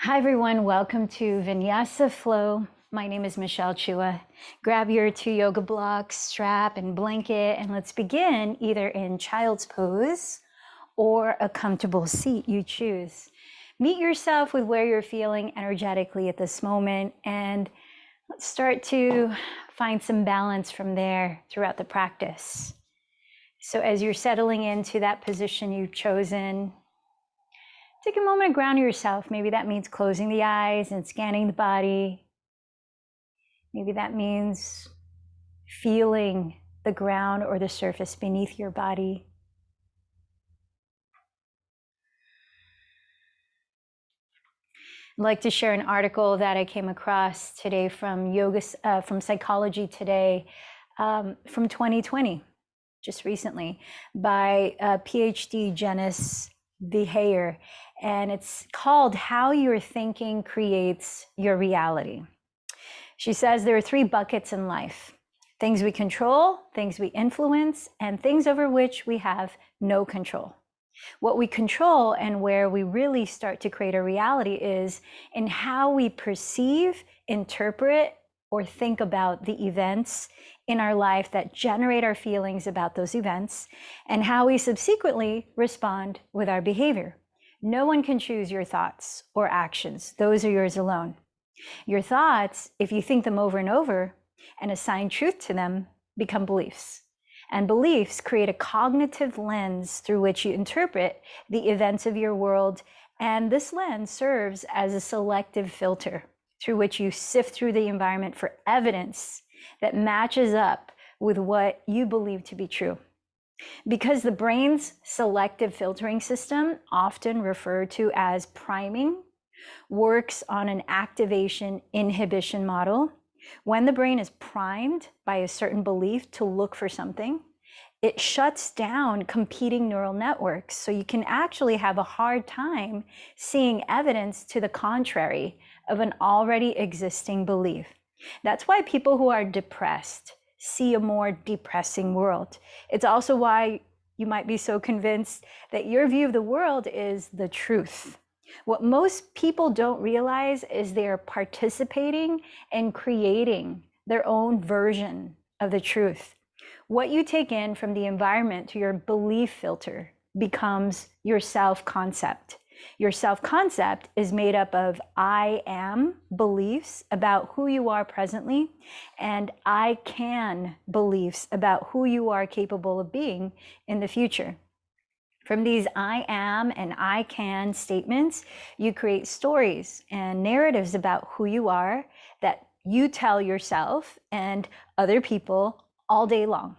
Hi everyone, welcome to Vinyasa Flow. My name is Michelle Chua. Grab your 2 yoga blocks, strap and blanket, and let's begin either in child's pose or a comfortable seat you choose. Meet yourself with where you're feeling energetically at this moment, and let's start to find some balance from there throughout the practice. So as you're settling into that position you've chosen, take a moment to ground yourself. Maybe that means closing the eyes and scanning the body. Maybe that means feeling the ground or the surface beneath your body. I'd like to share an article that I came across today from from Psychology Today from 2020, just recently, by PhD Janice Vihayer, and it's called How Your Thinking Creates Your Reality. She says there are 3 buckets in life: things we control, things we influence, and things over which we have no control. What we control and where we really start to create a reality is in how we perceive, interpret, or think about the events in our life that generate our feelings about those events, and how we subsequently respond with our behavior. No one can choose your thoughts or actions. Those are yours alone. Your thoughts, if you think them over and over and assign truth to them, become beliefs. And beliefs create a cognitive lens through which you interpret the events of your world. And this lens serves as a selective filter through which you sift through the environment for evidence that matches up with what you believe to be true. Because the brain's selective filtering system, often referred to as priming, works on an activation inhibition model. When the brain is primed by a certain belief to look for something, it shuts down competing neural networks. So you can actually have a hard time seeing evidence to the contrary of an already existing belief. That's why people who are depressed see a more depressing world. It's also why you might be so convinced that your view of the world is the truth. What most people don't realize is they're participating and creating their own version of the truth. What you take in from the environment to your belief filter becomes your self-concept. Your self-concept is made up of I am beliefs about who you are presently, and I can beliefs about who you are capable of being in the future. From these I am and I can statements, you create stories and narratives about who you are that you tell yourself and other people all day long.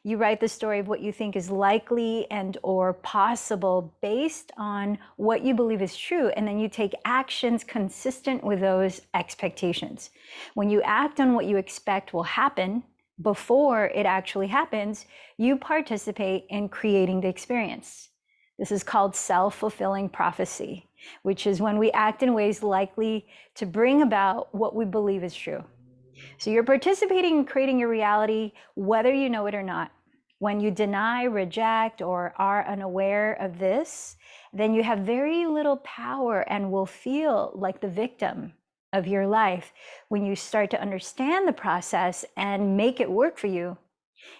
You write the story of what you think is likely and or possible based on what you believe is true, and then you take actions consistent with those expectations. When you act on what you expect will happen before it actually happens, you participate in creating the experience. This is called self-fulfilling prophecy, which is when we act in ways likely to bring about what we believe is true. So you're participating in creating your reality, whether you know it or not. When you deny, reject, or are unaware of this, then you have very little power and will feel like the victim of your life. When you start to understand the process and make it work for you,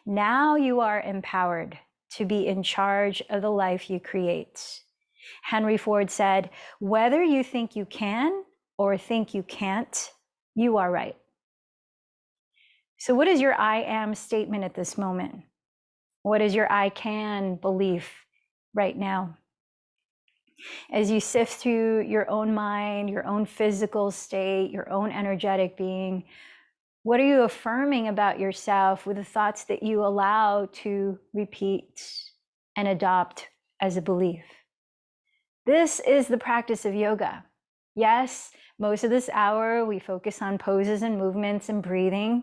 now you are empowered to be in charge of the life you create. Henry Ford said, whether you think you can or think you can't, you are right. So what is your I am statement at this moment? What is your I can belief right now? As you sift through your own mind, your own physical state, your own energetic being, what are you affirming about yourself with the thoughts that you allow to repeat and adopt as a belief? This is the practice of yoga. Yes, most of this hour we focus on poses and movements and breathing,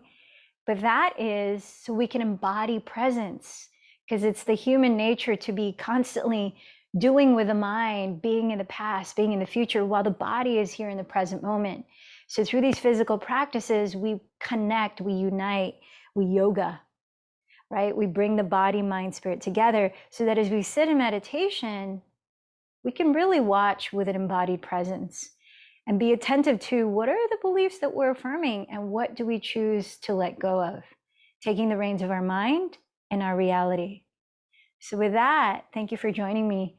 but that is so we can embody presence, because it's the human nature to be constantly doing with the mind, being in the past, being in the future, while the body is here in the present moment. So through these physical practices, we connect, we unite, we yoga, right? We bring the body, mind, spirit together so that as we sit in meditation, we can really watch with an embodied presence. And be attentive to what are the beliefs that we're affirming and what do we choose to let go of, taking the reins of our mind and our reality. So with that, thank you for joining me.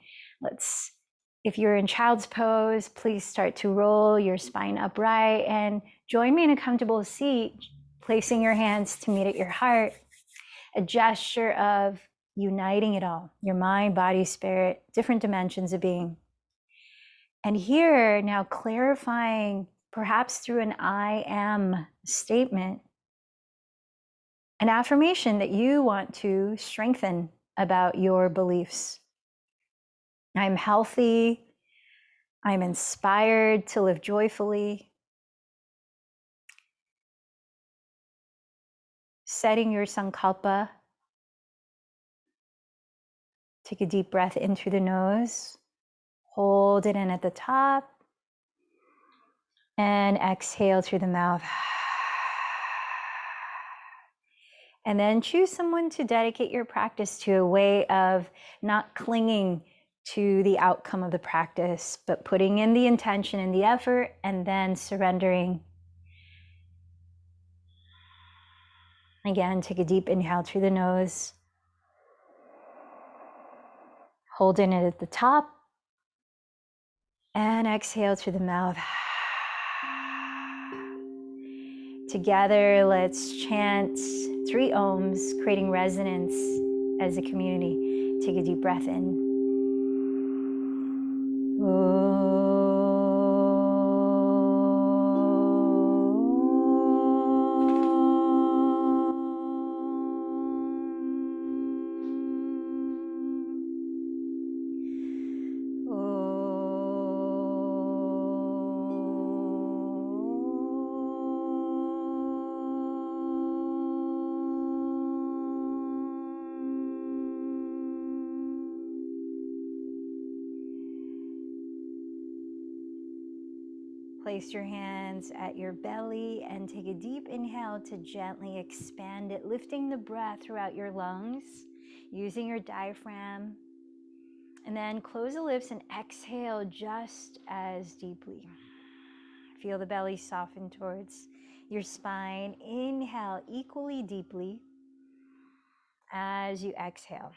If you're in child's pose, please start to roll your spine upright and join me in a comfortable seat, placing your hands to meet at your heart, a gesture of uniting it all, your mind, body, spirit, different dimensions of being. And here now clarifying, perhaps through an I am statement, an affirmation that you want to strengthen about your beliefs. I'm healthy. I'm inspired to live joyfully. Setting your sankalpa. Take a deep breath in through the nose. Hold it in at the top. And exhale through the mouth. And then choose someone to dedicate your practice to, a way of not clinging to the outcome of the practice, but putting in the intention and the effort and then surrendering. Again, take a deep inhale through the nose. Holding it at the top. And exhale through the mouth. Together, let's chant 3 ohms, creating resonance as a community. Take a deep breath in. Place your hands at your belly and take a deep inhale to gently expand it, lifting the breath throughout your lungs, using your diaphragm. And then close the lips and exhale just as deeply. Feel the belly soften towards your spine. Inhale equally deeply as you exhale,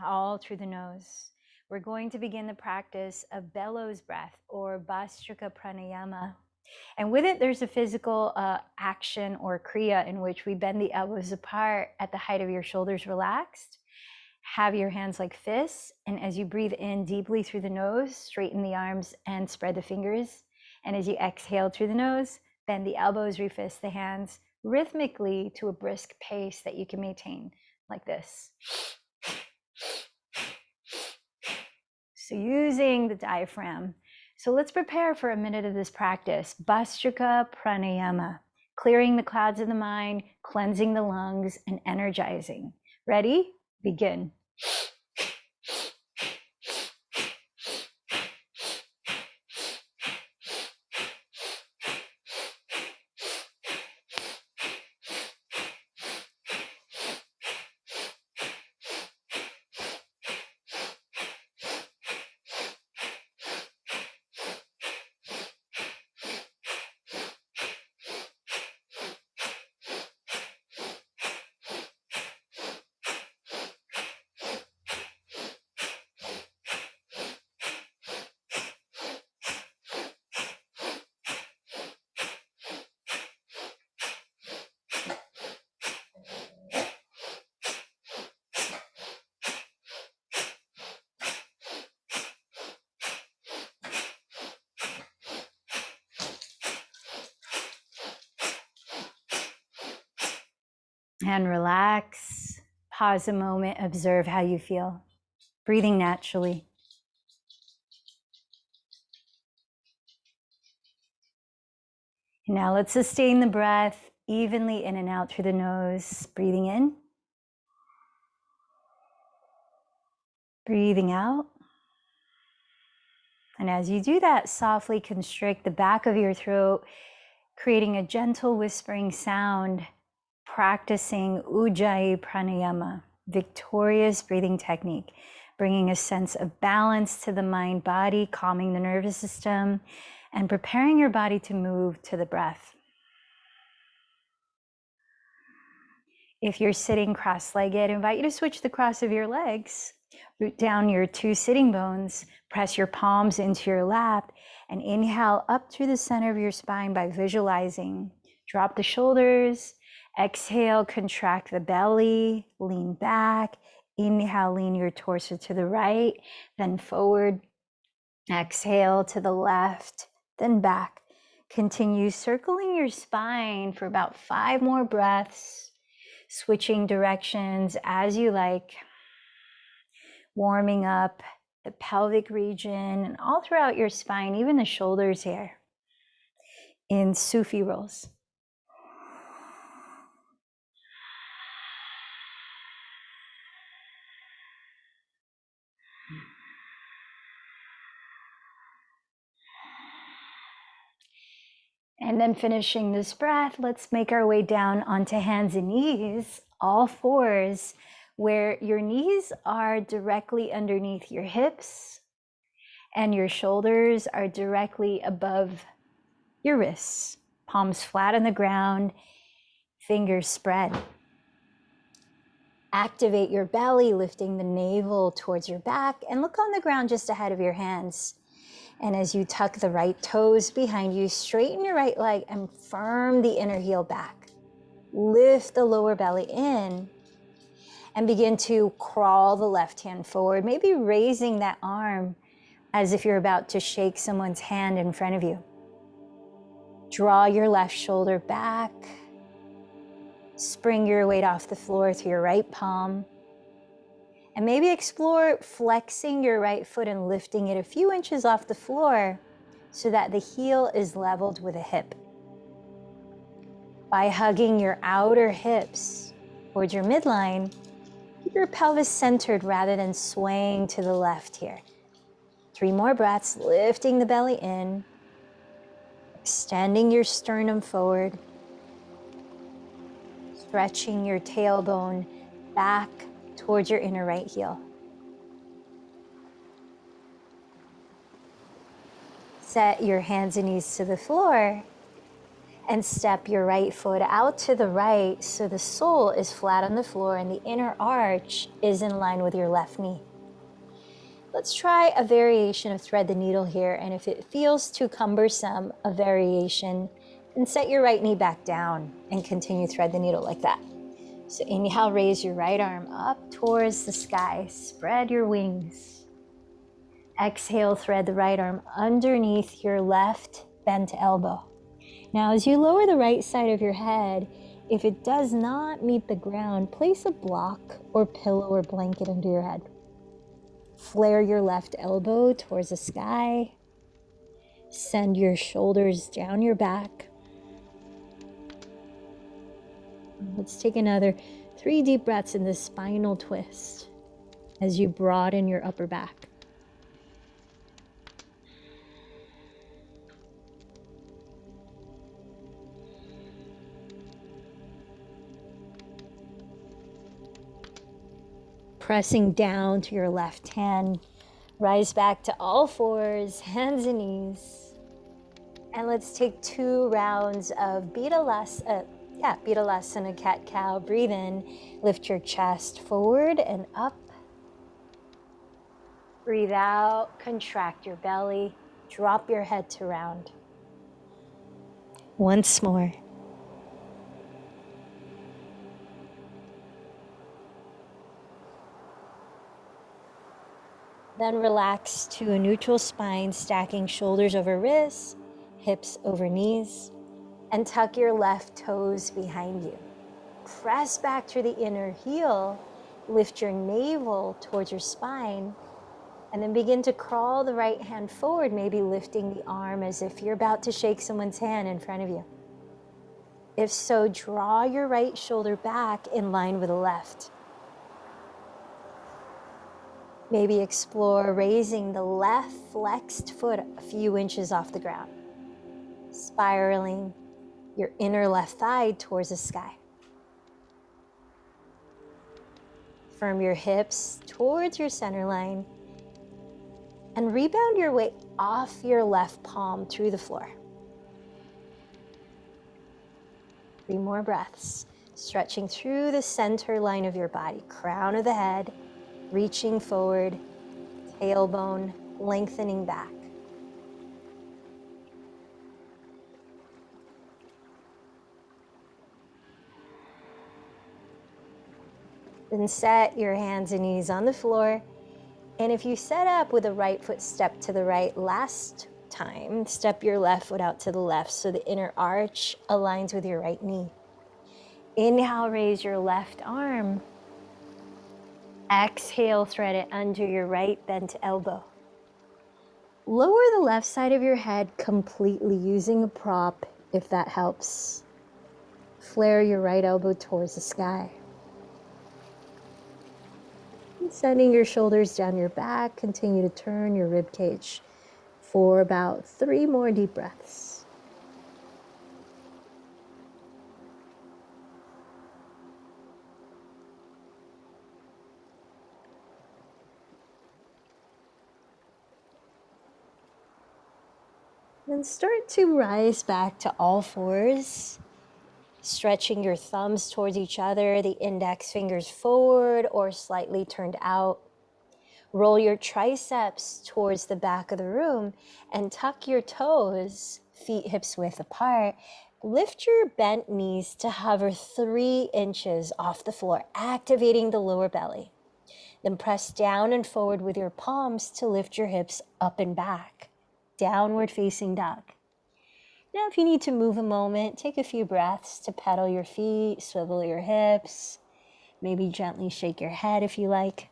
all through the nose. We're going to begin the practice of bellows breath, or Bhastrika Pranayama. And with it, there's a physical action or kriya in which we bend the elbows apart at the height of your shoulders relaxed. Have your hands like fists. And as you breathe in deeply through the nose, straighten the arms and spread the fingers. And as you exhale through the nose, bend the elbows, refist the hands rhythmically to a brisk pace that you can maintain, like this. So using the diaphragm. So let's prepare for a minute of this practice. Bhastrika Pranayama, clearing the clouds of the mind, cleansing the lungs, and energizing. Ready? Begin. And relax. Pause a moment, observe how you feel. Breathing naturally. Now let's sustain the breath evenly in and out through the nose. Breathing in. Breathing out. And as you do that, softly constrict the back of your throat, creating a gentle whispering sound, practicing Ujjayi Pranayama, victorious breathing technique, bringing a sense of balance to the mind-body, calming the nervous system, and preparing your body to move to the breath. If you're sitting cross-legged, I invite you to switch the cross of your legs. Root down your 2 sitting bones, press your palms into your lap, and inhale up through the center of your spine by visualizing. Drop the shoulders. Exhale, contract the belly, lean back. Inhale, lean your torso to the right, then forward. Exhale to the left, then back. Continue circling your spine for about 5 more breaths, switching directions as you like, warming up the pelvic region and all throughout your spine, even the shoulders here, in Sufi rolls. And then finishing this breath, let's make our way down onto hands and knees, all fours, where your knees are directly underneath your hips and your shoulders are directly above your wrists. Palms flat on the ground, fingers spread. Activate your belly, lifting the navel towards your back, and look on the ground just ahead of your hands. And as you tuck the right toes behind you, straighten your right leg and firm the inner heel back. Lift the lower belly in and begin to crawl the left hand forward, maybe raising that arm as if you're about to shake someone's hand in front of you. Draw your left shoulder back. Spring your weight off the floor to your right palm. And maybe explore flexing your right foot and lifting it a few inches off the floor so that the heel is leveled with the hip. By hugging your outer hips towards your midline, keep your pelvis centered rather than swaying to the left here. 3 more breaths, lifting the belly in, extending your sternum forward, stretching your tailbone back towards your inner right heel. Set your hands and knees to the floor and step your right foot out to the right so the sole is flat on the floor and the inner arch is in line with your left knee. Let's try a variation of thread the needle here, and if it feels too cumbersome, a variation, then set your right knee back down and continue thread the needle like that. So inhale, raise your right arm up towards the sky, spread your wings. Exhale, thread the right arm underneath your left bent elbow. Now, as you lower the right side of your head, if it does not meet the ground, place a block or pillow or blanket under your head. Flare your left elbow towards the sky. Send your shoulders down your back. Let's take another 3 deep breaths in this spinal twist as you broaden your upper back. Pressing down to your left hand, rise back to all fours, hands and knees. And let's take 2 rounds of Vinyasa, cat-cow. Breathe in, lift your chest forward and up. Breathe out, contract your belly, drop your head to round. Once more. Then relax to a neutral spine, stacking shoulders over wrists, hips over knees, and tuck your left toes behind you. Press back through the inner heel, lift your navel towards your spine, and then begin to crawl the right hand forward, maybe lifting the arm as if you're about to shake someone's hand in front of you. If so, draw your right shoulder back in line with the left. Maybe explore raising the left flexed foot a few inches off the ground, spiraling your inner left thigh towards the sky. Firm your hips towards your center line and rebound your weight off your left palm through the floor. 3 more breaths, stretching through the center line of your body, crown of the head, reaching forward, tailbone lengthening back. Then set your hands and knees on the floor. And if you set up with the right foot step to the right last time, step your left foot out to the left so the inner arch aligns with your right knee. Inhale, raise your left arm. Exhale, thread it under your right bent elbow. Lower the left side of your head completely using a prop if that helps. Flare your right elbow towards the sky. And sending your shoulders down your back, continue to turn your rib cage for about 3 more deep breaths. Then start to rise back to all fours, stretching your thumbs towards each other, the index fingers forward or slightly turned out. Roll your triceps towards the back of the room and tuck your toes, feet hips width apart. Lift your bent knees to hover 3 inches off the floor, activating the lower belly. Then press down and forward with your palms to lift your hips up and back. Downward facing dog. Now, if you need to move a moment, take a few breaths to pedal your feet, swivel your hips, maybe gently shake your head if you like.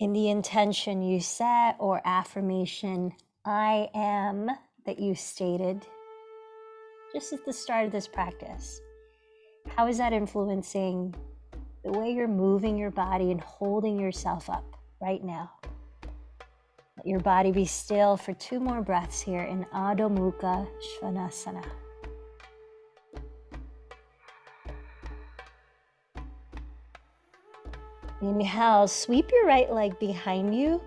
In the intention you set or affirmation, I am, that you stated just at the start of this practice, how is that influencing the way you're moving your body and holding yourself up right now? Let your body be still for 2 more breaths here in Adho Mukha Svanasana. Inhale, sweep your right leg behind you.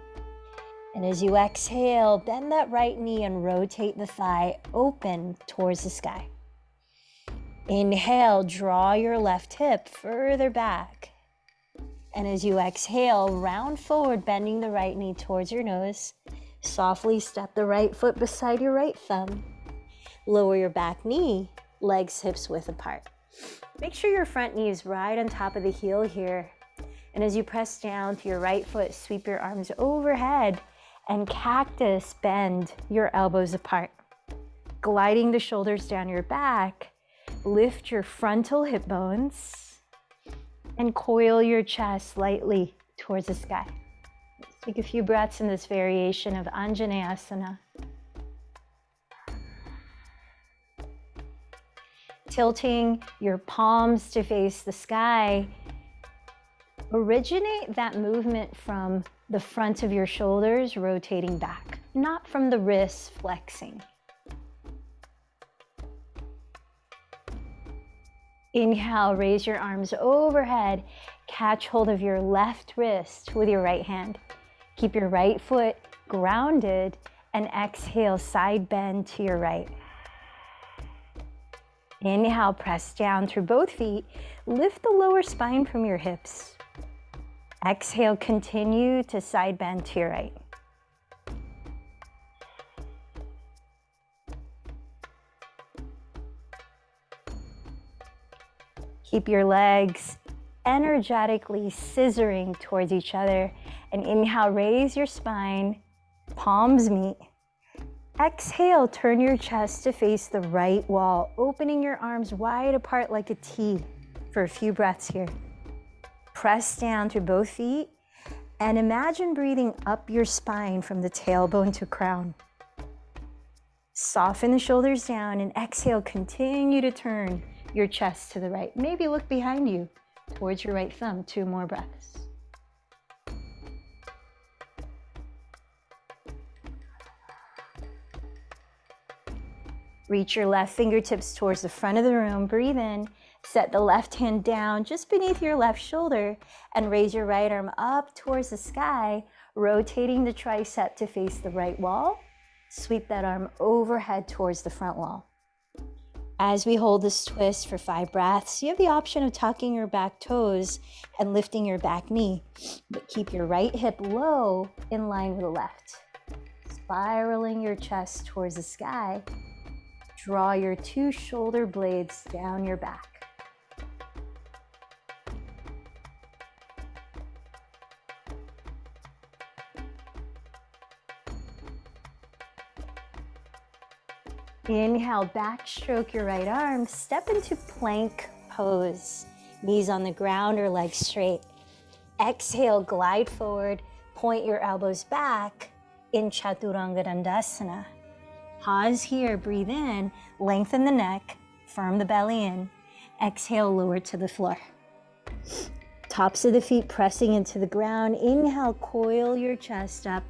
And as you exhale, bend that right knee and rotate the thigh open towards the sky. Inhale, draw your left hip further back. And as you exhale, round forward, bending the right knee towards your nose. Softly step the right foot beside your right thumb. Lower your back knee, legs hips width apart. Make sure your front knee is right on top of the heel here. And as you press down to your right foot, sweep your arms overhead and cactus bend your elbows apart. Gliding the shoulders down your back, lift your frontal hip bones and coil your chest lightly towards the sky. Let's take a few breaths in this variation of Anjaneyasana. Tilting your palms to face the sky, originate that movement from the front of your shoulders rotating back, not from the wrists flexing. Inhale, raise your arms overhead, catch hold of your left wrist with your right hand. Keep your right foot grounded and exhale, side bend to your right. Inhale, press down through both feet, lift the lower spine from your hips. Exhale, continue to side bend to your right. Keep your legs energetically scissoring towards each other. And inhale, raise your spine, palms meet. Exhale, turn your chest to face the right wall, opening your arms wide apart like a T for a few breaths here. Press down through both feet and imagine breathing up your spine from the tailbone to crown. Soften the shoulders down and exhale, continue to turn your chest to the right. Maybe look behind you towards your right thumb. 2 more breaths. Reach your left fingertips towards the front of the room. Breathe in. Set the left hand down just beneath your left shoulder and raise your right arm up towards the sky, rotating the tricep to face the right wall. Sweep that arm overhead towards the front wall. As we hold this twist for 5 breaths, you have the option of tucking your back toes and lifting your back knee, but keep your right hip low in line with the left. Spiraling your chest towards the sky, draw your 2 shoulder blades down your back. Inhale, backstroke your right arm, step into plank pose. Knees on the ground or legs straight. Exhale, glide forward, point your elbows back in Chaturanga Dandasana. Pause here, breathe in, lengthen the neck, firm the belly in. Exhale, lower to the floor. Tops of the feet pressing into the ground. Inhale, coil your chest up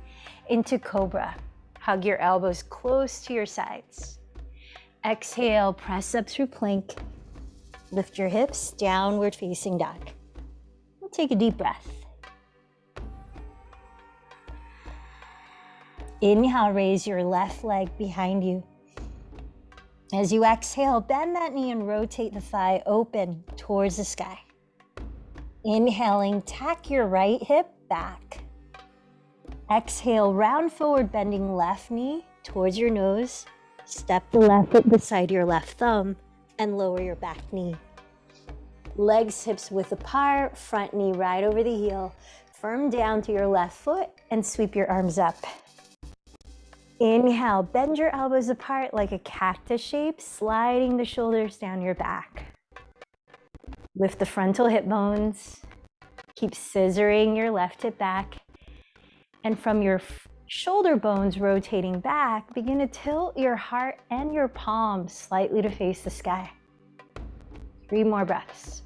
into Cobra. Hug your elbows close to your sides. Exhale, press up through plank. Lift your hips, downward facing dog. We'll take a deep breath. Inhale, raise your left leg behind you. As you exhale, bend that knee and rotate the thigh open towards the sky. Inhaling, tack your right hip back. Exhale, round forward, bending left knee towards your nose. Step the left foot beside your left thumb and lower your back knee. Legs hips width apart, front knee right over the heel. Firm down to your left foot and sweep your arms up. Inhale, bend your elbows apart like a cactus shape, sliding the shoulders down your back. Lift the frontal hip bones. Keep scissoring your left hip back. And from your shoulder bones rotating back, begin to tilt your heart and your palms slightly to face the sky. 3 more breaths.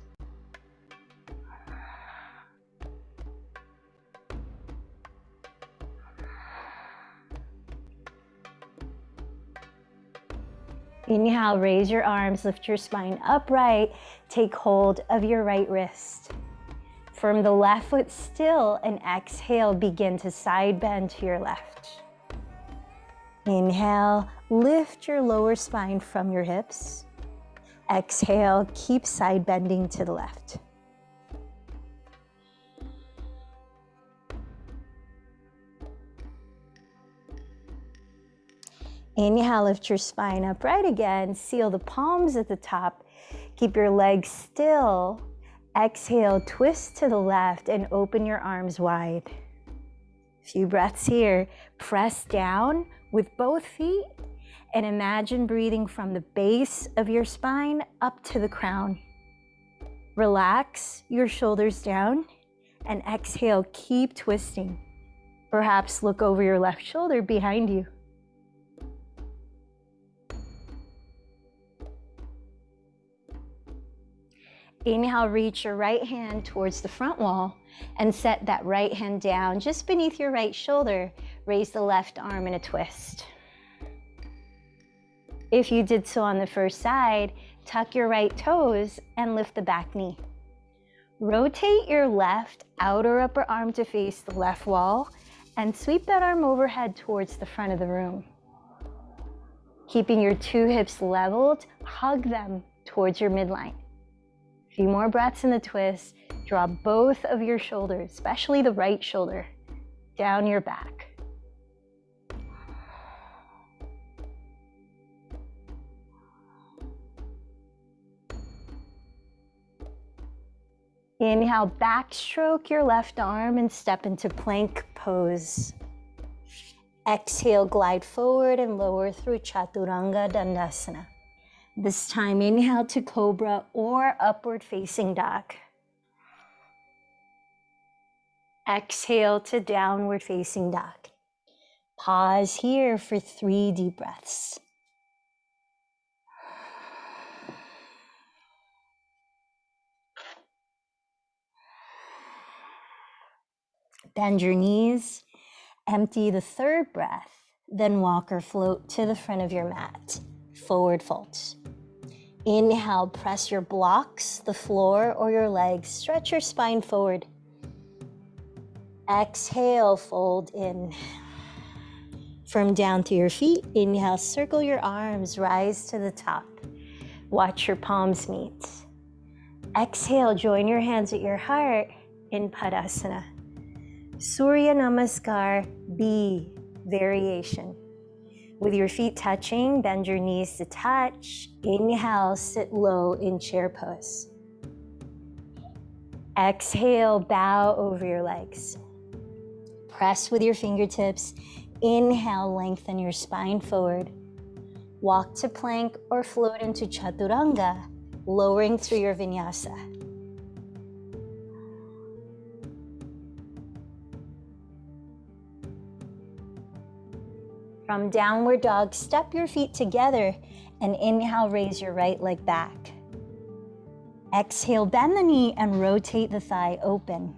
Inhale, raise your arms, lift your spine upright, take hold of your right wrist. Firm the left foot still and exhale, begin to side bend to your left. Inhale, lift your lower spine from your hips. Exhale, keep side bending to the left. Inhale, lift your spine upright again. Seal the palms at the top. Keep your legs still. Exhale, twist to the left and open your arms wide. Few breaths here. Press down with both feet and imagine breathing from the base of your spine up to the crown. Relax your shoulders down and exhale, keep twisting. Perhaps look over your left shoulder behind you. Inhale, reach your right hand towards the front wall and set that right hand down just beneath your right shoulder. Raise the left arm in a twist. If you did so on the first side, tuck your right toes and lift the back knee. Rotate your left outer upper arm to face the left wall and sweep that arm overhead towards the front of the room. Keeping your 2 hips leveled, hug them towards your midline. A few more breaths in the twist. Draw both of your shoulders, especially the right shoulder, down your back. Inhale, backstroke your left arm and step into plank pose. Exhale, glide forward and lower through Chaturanga Dandasana. This time, inhale to Cobra or upward facing dog. Exhale to downward facing dog. Pause here for 3 deep breaths. Bend your knees, empty the 3rd breath, then walk or float to the front of your mat. forward fold. Inhale, press your blocks, the floor or your legs. Stretch your spine forward. Exhale, fold in. From down to your feet, inhale, circle your arms, rise to the top. Watch your palms meet. Exhale, join your hands at your heart in Padasana. Surya Namaskar, B, variation. With your feet touching, bend your knees to touch. Inhale, sit low in chair pose. Exhale, bow over your legs. Press with your fingertips. Inhale, lengthen your spine forward. Walk to plank or float into Chaturanga, lowering through your Vinyasa. From downward dog, step your feet together and inhale, raise your right leg back. Exhale, bend the knee and rotate the thigh open.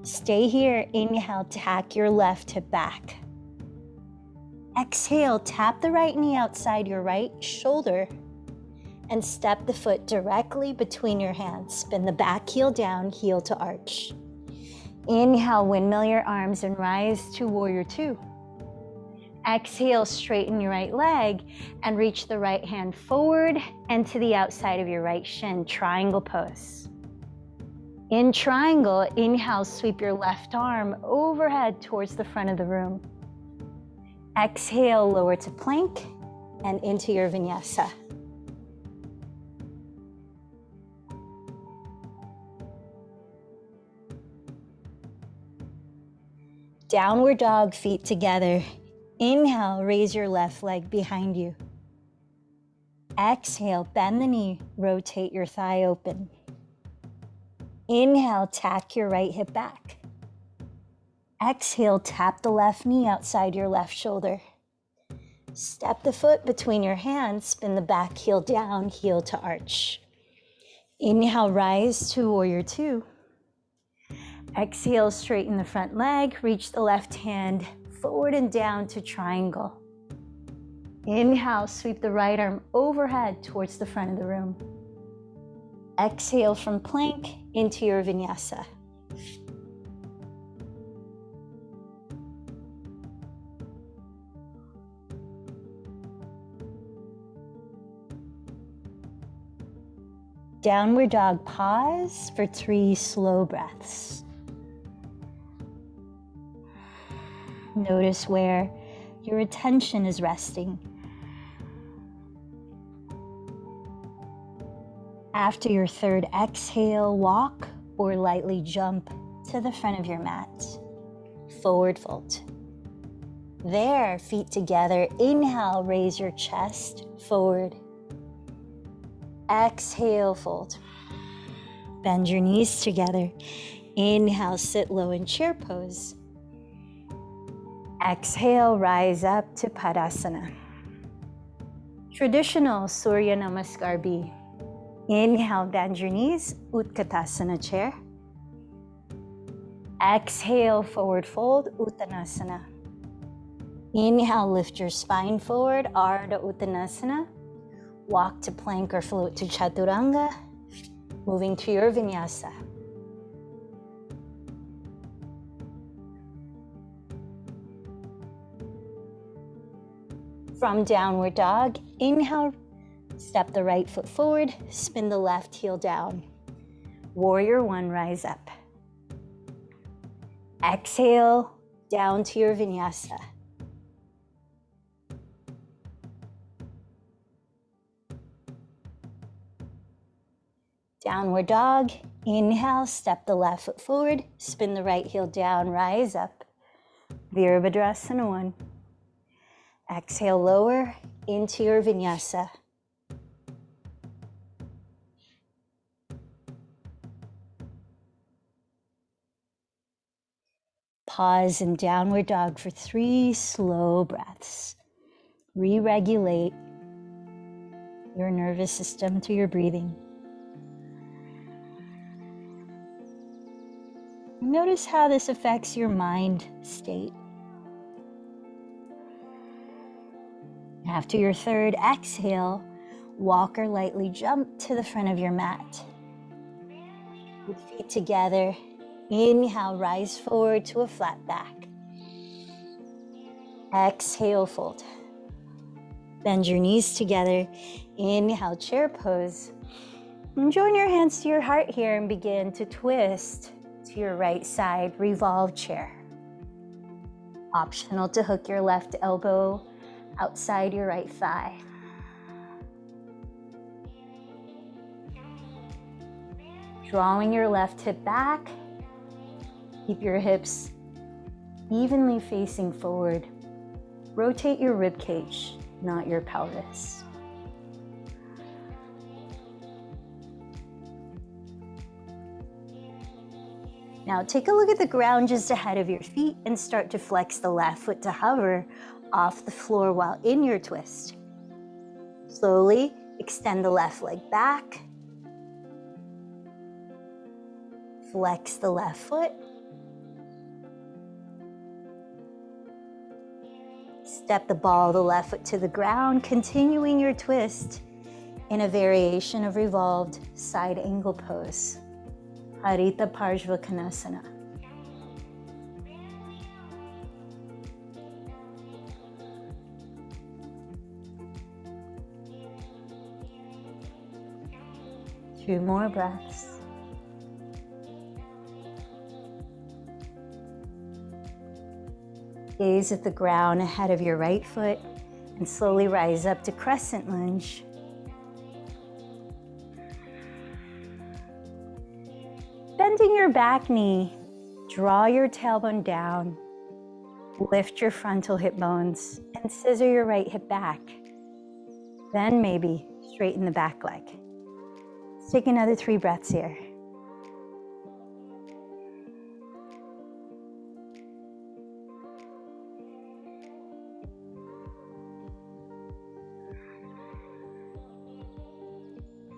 Stay here, inhale, tack your left hip back. Exhale, tap the right knee outside your right shoulder and step the foot directly between your hands. Spin the back heel down, heel to arch. Inhale, windmill your arms and rise to warrior two. Exhale, straighten your right leg and reach the right hand forward and to the outside of your right shin, triangle pose. In triangle, inhale, sweep your left arm overhead towards the front of the room. Exhale, lower to plank and into your Vinyasa. Downward dog, feet together. Inhale, raise your left leg behind you. Exhale, bend the knee, rotate your thigh open. Inhale, tack your right hip back. Exhale, tap the left knee outside your left shoulder. Step the foot between your hands, spin the back heel down, heel to arch. Inhale, rise to warrior two. Exhale, straighten the front leg, reach the left hand forward and down to triangle. Inhale, sweep the right arm overhead towards the front of the room. Exhale from plank into your Vinyasa. Downward dog, pause for 3 slow breaths. Notice where your attention is resting. After your third exhale, walk or lightly jump to the front of your mat. Forward fold. There, feet together. Inhale, raise your chest forward. Exhale, fold. Bend your knees together. Inhale, sit low in chair pose. Exhale, rise up to Padasana. Traditional Surya Namaskar B. Inhale, bend your knees, Utkatasana chair. Exhale, forward fold, Uttanasana. Inhale, lift your spine forward, Ardha Uttanasana. Walk to plank or float to Chaturanga, moving to your Vinyasa. From downward dog, inhale, step the right foot forward, spin the left heel down. Warrior one, rise up. Exhale, down to your Vinyasa. Downward dog, inhale, step the left foot forward, spin the right heel down, rise up. Virabhadrasana one. Exhale, lower into your Vinyasa. Pause in downward dog for 3 slow breaths. Re-regulate your nervous system through your breathing. Notice how this affects your mind state. After your third exhale, walk or lightly jump to the front of your mat. With feet together, inhale, rise forward to a flat back. Exhale, fold. Bend your knees together. Inhale, chair pose. And join your hands to your heart here and begin to twist to your right side, revolve chair. Optional to hook your left elbow outside your right thigh. Drawing your left hip back. Keep your hips evenly facing forward. Rotate your rib cage, not your pelvis. Now take a look at the ground just ahead of your feet and start to flex the left foot to hover off the floor while in your twist. Slowly extend the left leg back. Flex the left foot. Step the ball of the left foot to the ground, continuing your twist in a variation of revolved side angle pose. Harita Parshvakonasana. Two more breaths. Gaze at the ground ahead of your right foot and slowly rise up to crescent lunge. Bending your back knee, draw your tailbone down, lift your frontal hip bones, and scissor your right hip back. Then maybe straighten the back leg. Let's take another 3 breaths here.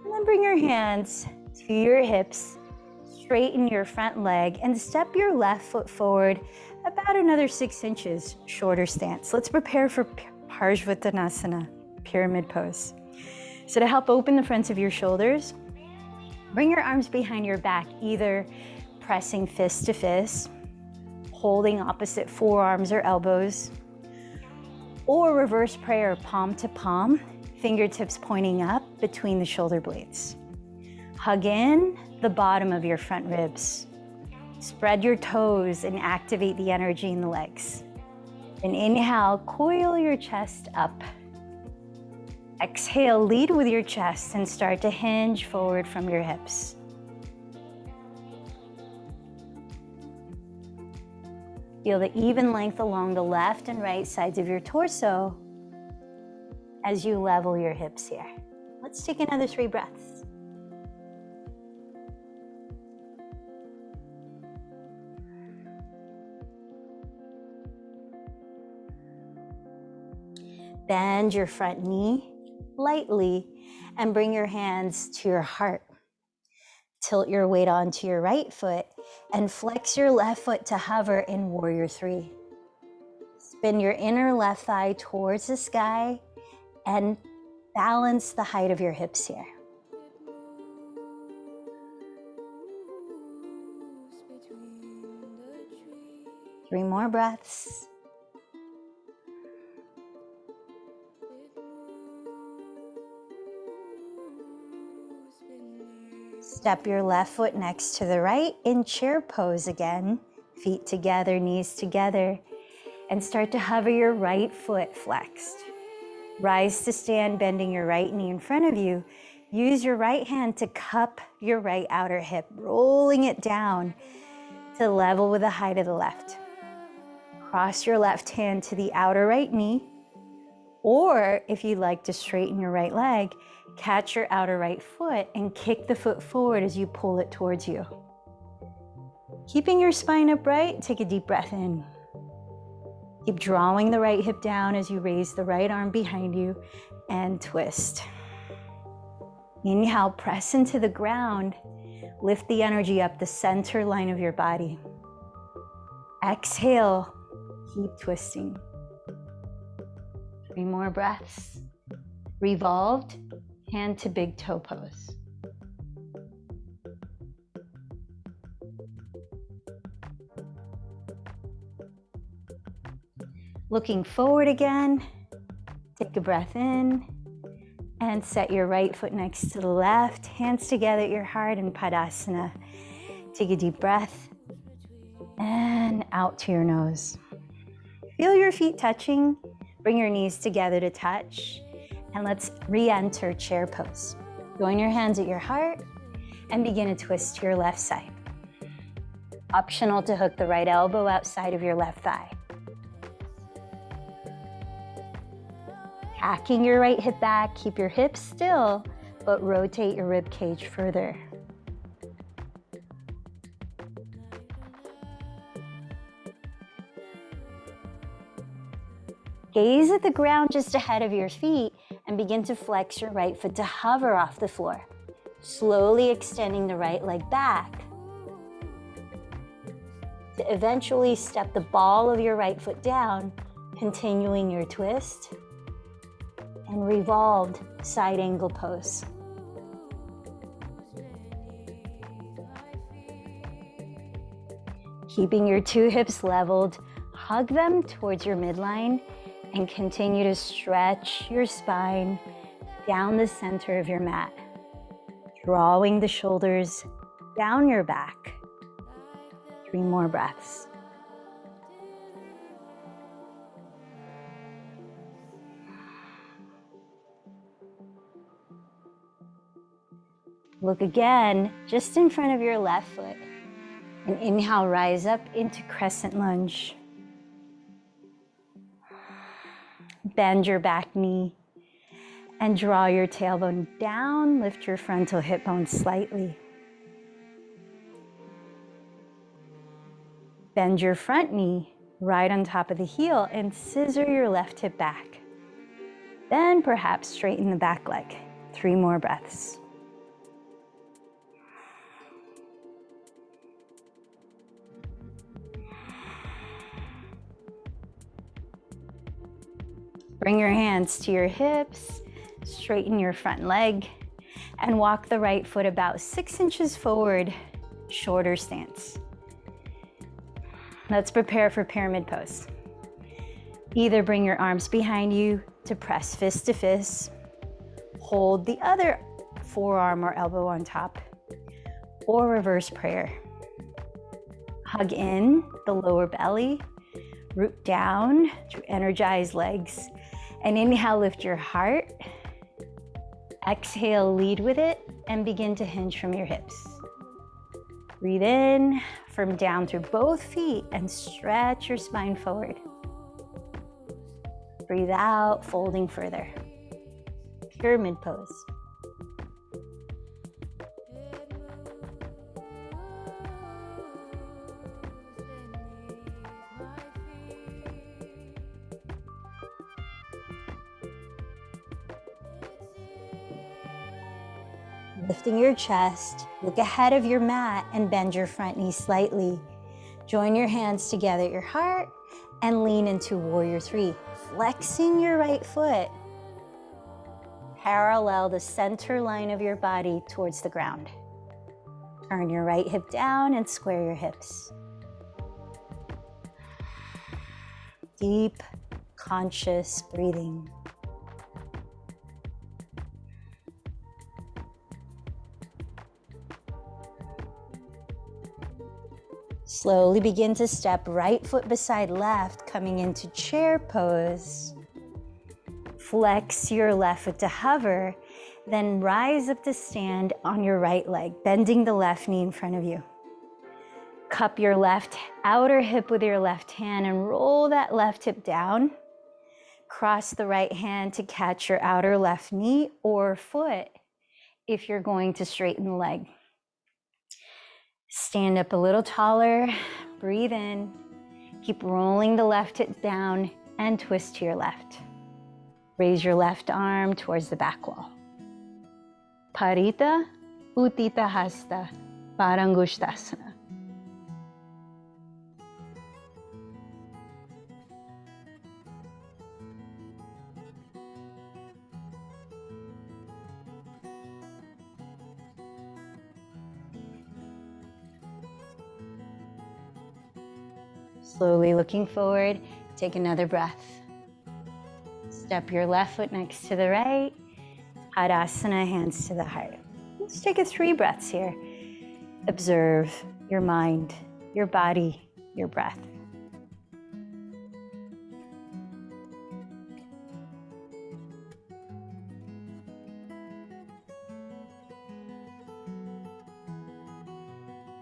And then bring your hands to your hips. Straighten your front leg and step your left foot forward about another 6 inches, shorter stance. Let's prepare for Parshvakonasana, pyramid pose. So to help open the fronts of your shoulders, bring your arms behind your back, either pressing fist to fist, holding opposite forearms or elbows, or reverse prayer, palm to palm, fingertips pointing up between the shoulder blades. Hug in the bottom of your front ribs. Spread your toes and activate the energy in the legs. Then inhale, coil your chest up. Exhale, lead with your chest and start to hinge forward from your hips. Feel the even length along the left and right sides of your torso as you level your hips here. Let's take another 3 breaths. Bend your front knee lightly and bring your hands to your heart. Tilt your weight onto your right foot and flex your left foot to hover in Warrior 3. Spin your inner left thigh towards the sky and balance the height of your hips here. Three more breaths. Step your left foot next to the right in chair pose again. Feet together, knees together, and start to hover your right foot flexed. Rise to stand, bending your right knee in front of you. Use your right hand to cup your right outer hip, rolling it down to level with the height of the left. Cross your left hand to the outer right knee, or if you'd like to straighten your right leg, catch your outer right foot and kick the foot forward as you pull it towards you. Keeping your spine upright, take a deep breath in. Keep drawing the right hip down as you raise the right arm behind you and twist. Inhale, press into the ground. Lift the energy up the center line of your body. Exhale, keep twisting. 3 more breaths. Revolved, hand to big toe pose. Looking forward again, take a breath in and set your right foot next to the left, hands together at your heart in Padasana. Take a deep breath and out to your nose. Feel your feet touching, bring your knees together to touch, and let's re-enter chair pose. Join your hands at your heart and begin to twist to your left side. Optional to hook the right elbow outside of your left thigh. Hacking your right hip back, keep your hips still, but rotate your rib cage further. Gaze at the ground just ahead of your feet and begin to flex your right foot to hover off the floor, slowly extending the right leg back to eventually step the ball of your right foot down, continuing your twist and revolved side angle pose. Keeping your 2 hips leveled, hug them towards your midline and continue to stretch your spine down the center of your mat, drawing the shoulders down your back. 3 more breaths. Look again, just in front of your left foot. And inhale, rise up into crescent lunge. Bend your back knee and draw your tailbone down. Lift your frontal hip bone slightly. Bend your front knee right on top of the heel and scissor your left hip back. Then perhaps straighten the back leg. 3 more breaths. Bring your hands to your hips, straighten your front leg, and walk the right foot about 6 inches forward, shorter stance. Let's prepare for pyramid pose. Either bring your arms behind you to press fist to fist, hold the other forearm or elbow on top, or reverse prayer. Hug in the lower belly, root down to energize legs, and inhale, lift your heart. Exhale, lead with it, and begin to hinge from your hips. Breathe in from down through both feet and stretch your spine forward. Breathe out, folding further. Pyramid pose. Lifting your chest, look ahead of your mat and bend your front knee slightly. Join your hands together at your heart and lean into Warrior 3, flexing your right foot. Parallel the center line of your body towards the ground. Turn your right hip down and square your hips. Deep, conscious breathing. Slowly begin to step right foot beside left, coming into chair pose. Flex your left foot to hover, then rise up to stand on your right leg, bending the left knee in front of you. Cup your left outer hip with your left hand and roll that left hip down. Cross the right hand to catch your outer left knee or foot if you're going to straighten the leg. Stand up a little taller, breathe in, keep rolling the left hip down and twist to your left. Raise your left arm towards the back wall. Parita Uttita Hasta Parangushtasana. Slowly looking forward, take another breath. Step your left foot next to the right. Tadasana, hands to the heart. Let's take 3 breaths here. Observe your mind, your body, your breath.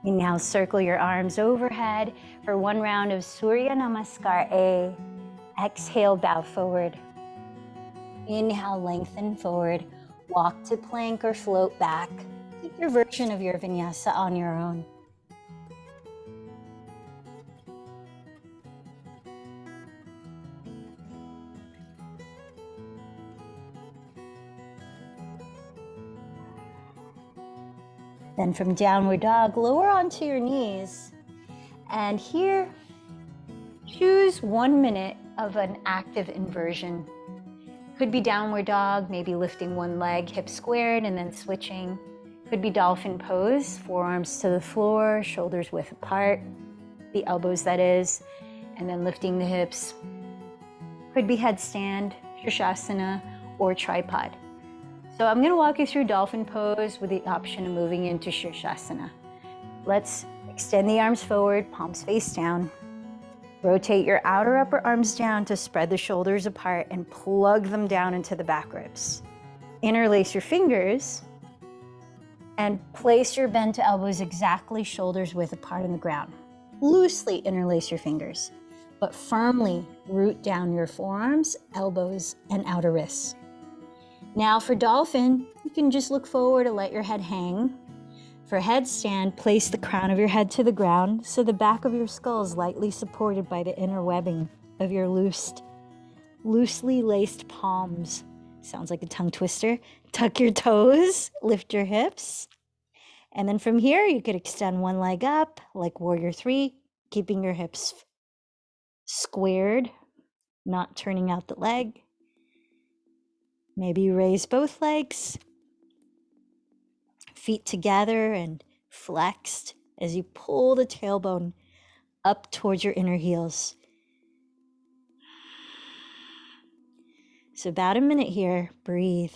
And now circle your arms overhead for 1 round of Surya Namaskar A. Exhale, bow forward. Inhale, lengthen forward. Walk to plank or float back. Take your version of your vinyasa on your own. Then from downward dog, lower onto your knees. And here, choose 1 minute of an active inversion. Could be downward dog, maybe lifting 1 leg, hip squared, and then switching. Could be dolphin pose, forearms to the floor, shoulders width apart, the elbows that is, and then lifting the hips. Could be headstand, Shirshasana, or tripod. So I'm going to walk you through dolphin pose with the option of moving into Shirshasana. Let's extend the arms forward, palms face down. Rotate your outer upper arms down to spread the shoulders apart and plug them down into the back ribs. Interlace your fingers and place your bent to elbows exactly shoulders width apart on the ground. Loosely interlace your fingers, but firmly root down your forearms, elbows, and outer wrists. Now for dolphin, you can just look forward and let your head hang. For headstand, place the crown of your head to the ground so the back of your skull is lightly supported by the inner webbing of your loosely laced palms. Sounds like a tongue twister. Tuck your toes, lift your hips. And then from here, you could extend 1 leg up like Warrior 3, keeping your hips squared, not turning out the leg. Maybe raise both legs. Feet together and flexed as you pull the tailbone up towards your inner heels. So about a minute here, breathe.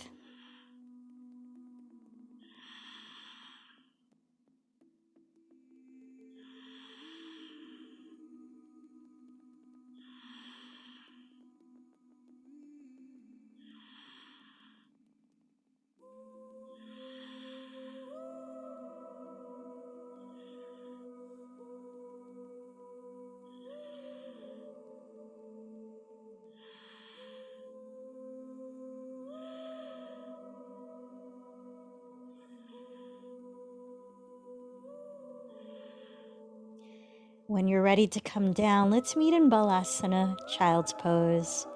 When you're ready to come down, let's meet in Balasana, child's pose.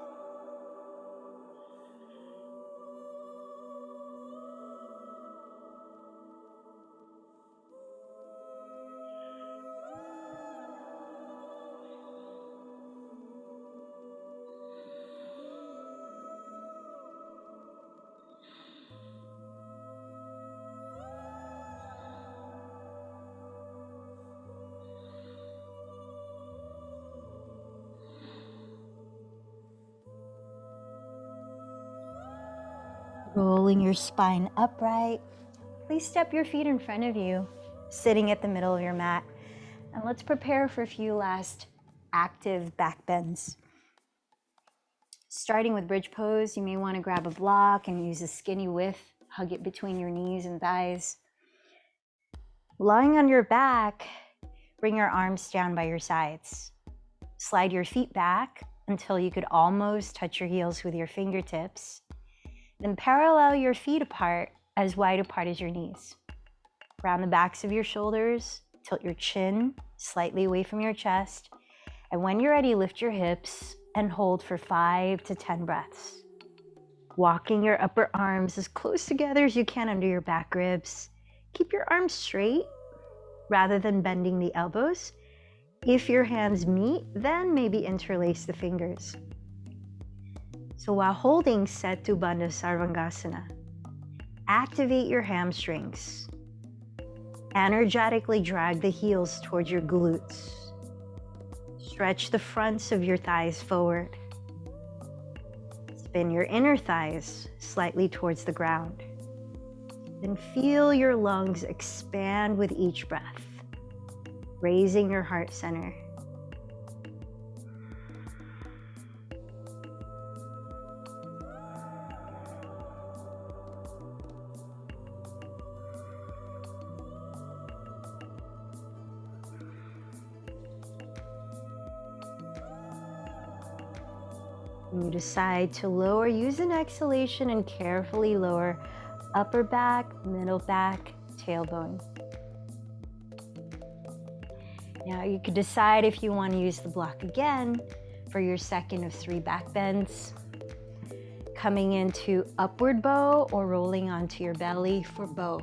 Rolling your spine upright. Please step your feet in front of you, sitting at the middle of your mat. And let's prepare for a few last active back bends. Starting with bridge pose, you may want to grab a block and use a skinny width, hug it between your knees and thighs. Lying on your back, bring your arms down by your sides. Slide your feet back until you could almost touch your heels with your fingertips. Then parallel your feet apart, as wide apart as your knees. Round the backs of your shoulders, tilt your chin slightly away from your chest. And when you're ready, lift your hips and hold for 5 to 10 breaths. Walking your upper arms as close together as you can under your back ribs. Keep your arms straight rather than bending the elbows. If your hands meet, then maybe interlace the fingers. So while holding Setu Bandha Sarvangasana, activate your hamstrings. Energetically drag the heels towards your glutes. Stretch the fronts of your thighs forward. Spin your inner thighs slightly towards the ground. Then feel your lungs expand with each breath, raising your heart center. When you decide to lower, use an exhalation and carefully lower upper back, middle back, tailbone. Now you could decide if you want to use the block again for your second of 3 back bends. Coming into upward bow or rolling onto your belly for bow,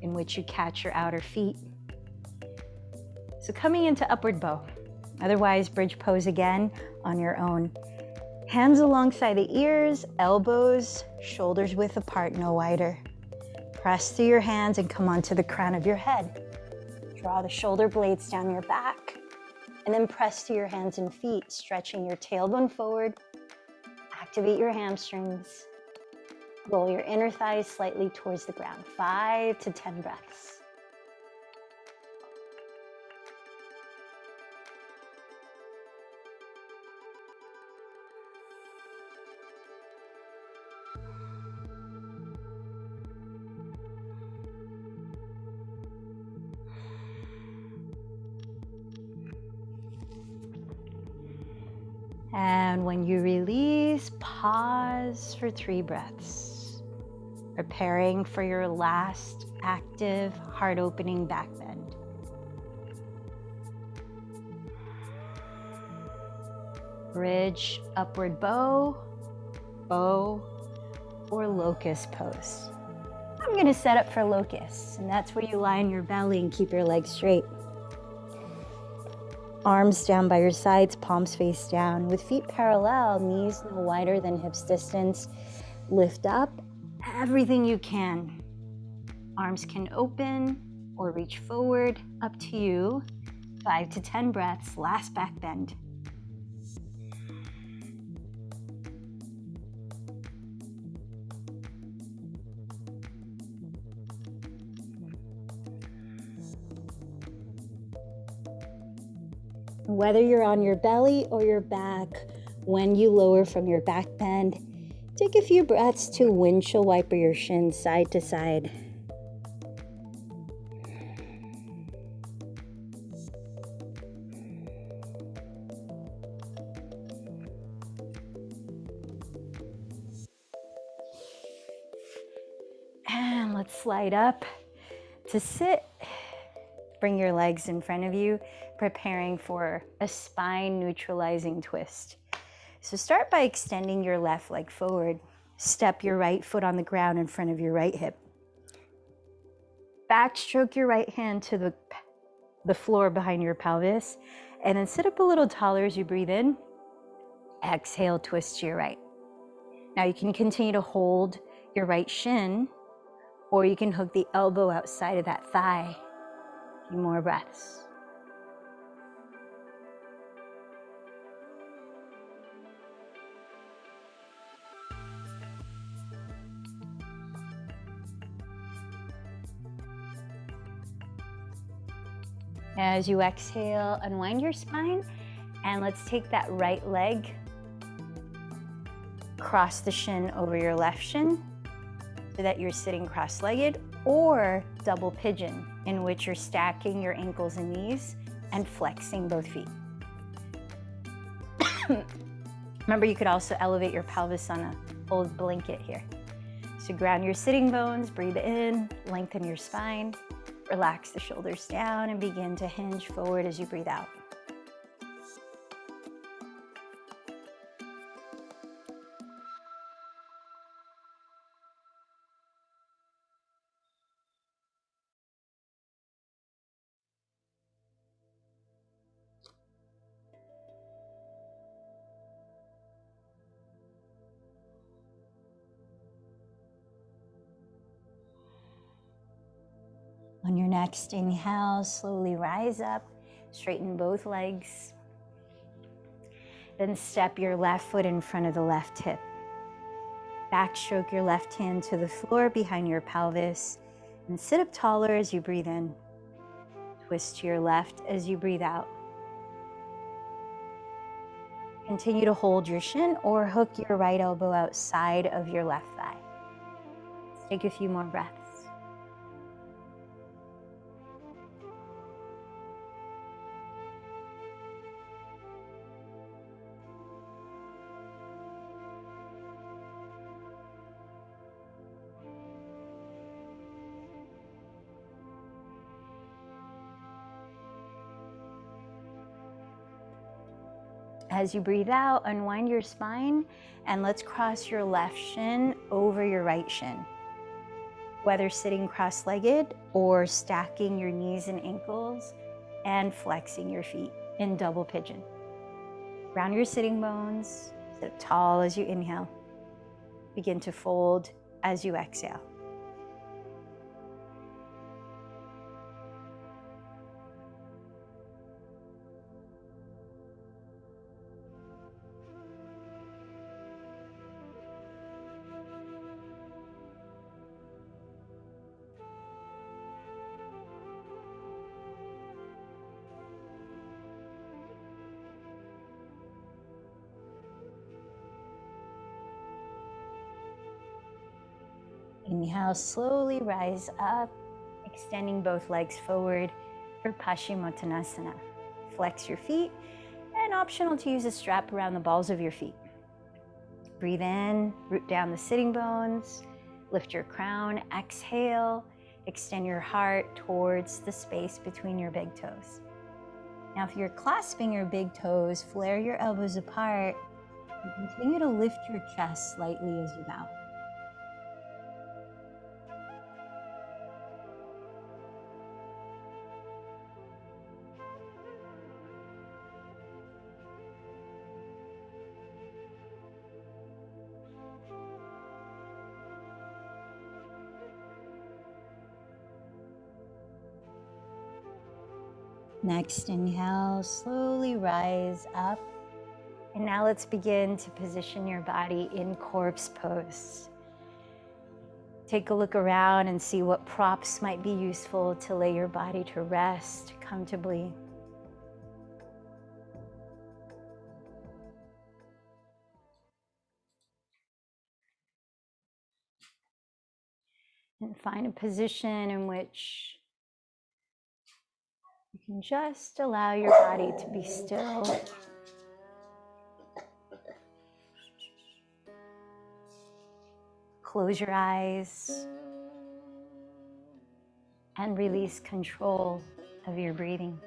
in which you catch your outer feet. So coming into upward bow, otherwise bridge pose again on your own. Hands alongside the ears, elbows, shoulders width apart, no wider. Press through your hands and come onto the crown of your head. Draw the shoulder blades down your back, and then press through your hands and feet, stretching your tailbone forward. Activate your hamstrings. Roll your inner thighs slightly towards the ground. 5 to 10 breaths. And when you release, pause for 3 breaths, preparing for your last active, heart-opening back bend. Bridge, upward bow, bow, or locust pose. I'm gonna set up for locust, and that's where you lie on your belly and keep your legs straight. Arms down by your sides, palms face down. With feet parallel, knees no wider than hips distance. Lift up everything you can. Arms can open or reach forward, up to you. 5 to 10 breaths, last back bend. Whether you're on your belly or your back, when you lower from your back bend, take a few breaths to windshield wiper your shins side to side. And let's slide up to sit. Bring your legs in front of you, preparing for a spine neutralizing twist. So start by extending your left leg forward. Step your right foot on the ground in front of your right hip. Backstroke your right hand to the floor behind your pelvis, and then sit up a little taller as you breathe in. Exhale, twist to your right. Now you can continue to hold your right shin, or you can hook the elbow outside of that thigh. A few more breaths. As you exhale, unwind your spine, and let's take that right leg, cross the shin over your left shin so that you're sitting cross-legged, or double pigeon, in which you're stacking your ankles and knees and flexing both feet. Remember, you could also elevate your pelvis on a old blanket here. So ground your sitting bones, breathe in, lengthen your spine, relax the shoulders down, and begin to hinge forward as you breathe out. On your next inhale, slowly rise up, straighten both legs. Then step your left foot in front of the left hip. Backstroke your left hand to the floor behind your pelvis and sit up taller as you breathe in. Twist to your left as you breathe out. Continue to hold your shin or hook your right elbow outside of your left thigh. Let's take a few more breaths. As you breathe out, unwind your spine and let's cross your left shin over your right shin. Whether sitting cross-legged or stacking your knees and ankles and flexing your feet in double pigeon. Round your sitting bones, sit up tall as you inhale. Begin to fold as you exhale. Inhale, slowly rise up, extending both legs forward for Paschimottanasana. Flex your feet, and optional to use a strap around the balls of your feet. Breathe in, root down the sitting bones, lift your crown, exhale, extend your heart towards the space between your big toes. Now, if you're clasping your big toes, flare your elbows apart and continue to lift your chest slightly as you bow. Next, inhale, slowly rise up. And now let's begin to position your body in corpse pose. Take a look around and see what props might be useful to lay your body to rest comfortably. And find a position in which you can just allow your body to be still. Close your eyes and release control of your breathing.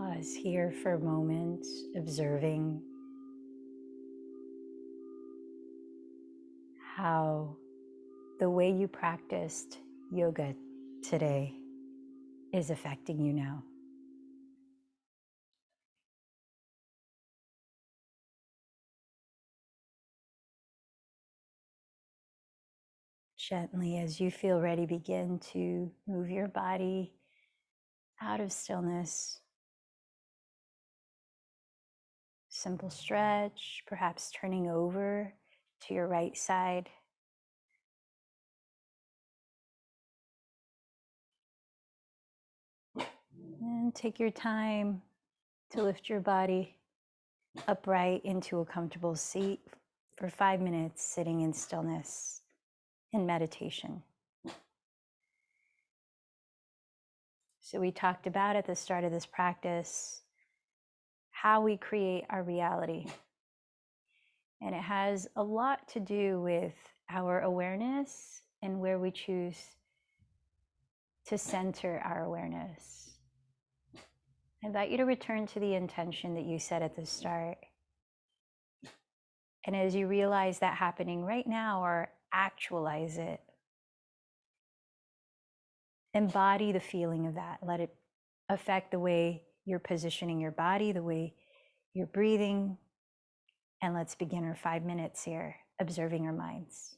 Pause here for a moment, observing how the way you practiced yoga today is affecting you now. Gently, as you feel ready, begin to move your body out of stillness. Simple stretch, perhaps turning over to your right side. And take your time to lift your body upright into a comfortable seat for 5 minutes, sitting in stillness in meditation. So we talked about at the start of this practice how we create our reality. And it has a lot to do with our awareness and where we choose to center our awareness. I invite you to return to the intention that you set at the start. And as you realize that happening right now, or actualize it, embody the feeling of that. Let it affect the way you're positioning your body, the way you're breathing. And let's begin our 5 minutes here, observing our minds.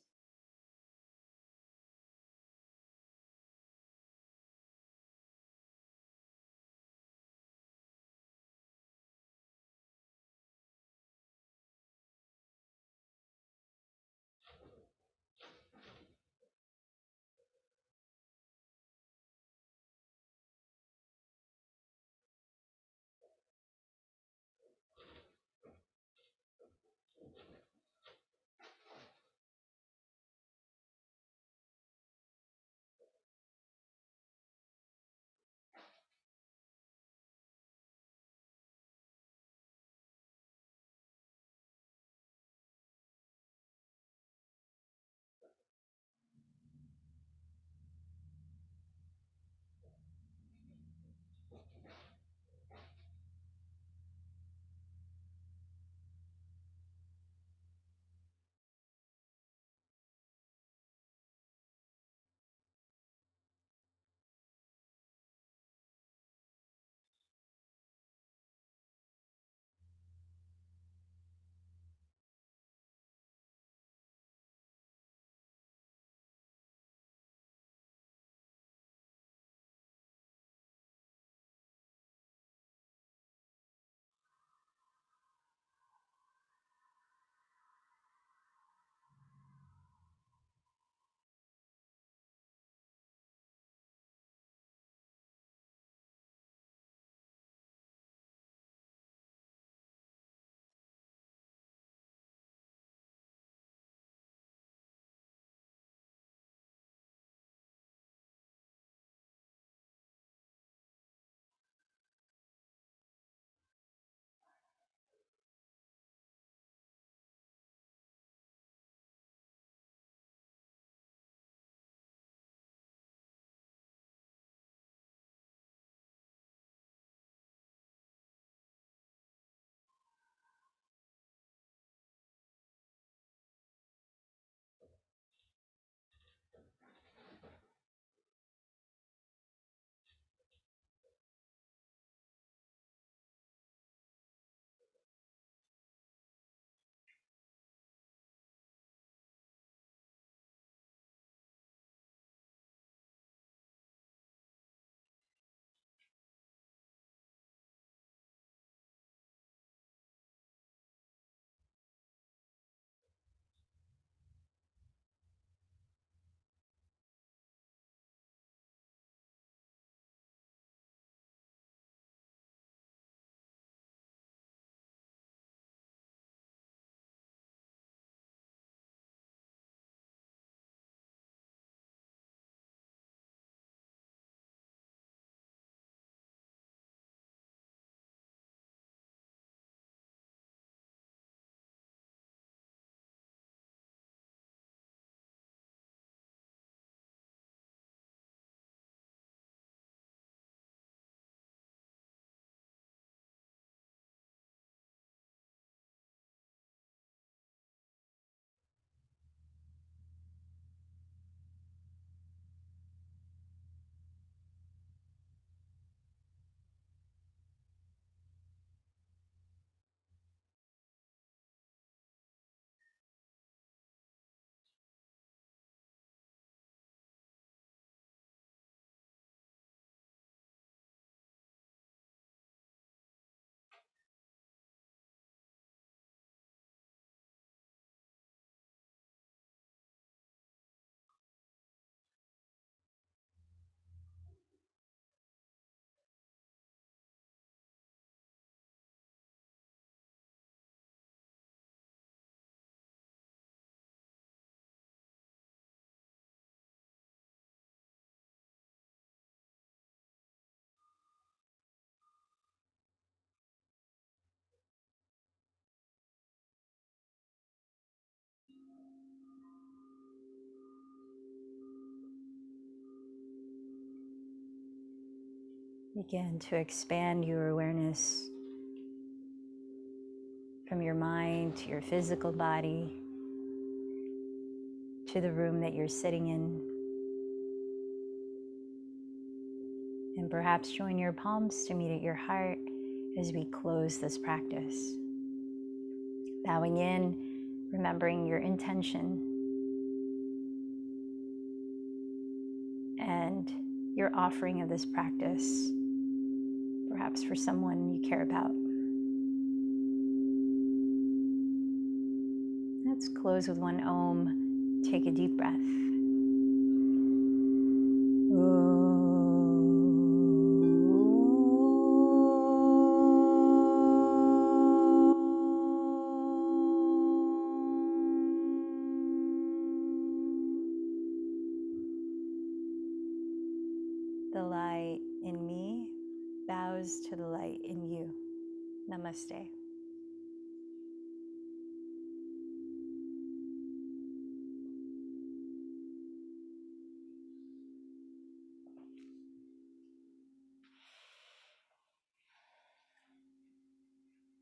Begin to expand your awareness from your mind to your physical body, to the room that you're sitting in. And perhaps join your palms to meet at your heart as we close this practice. Bowing in, remembering your intention and your offering of this practice, perhaps for someone you care about. Let's close with one Om. Take a deep breath. The light in me bows to the light in you. Namaste.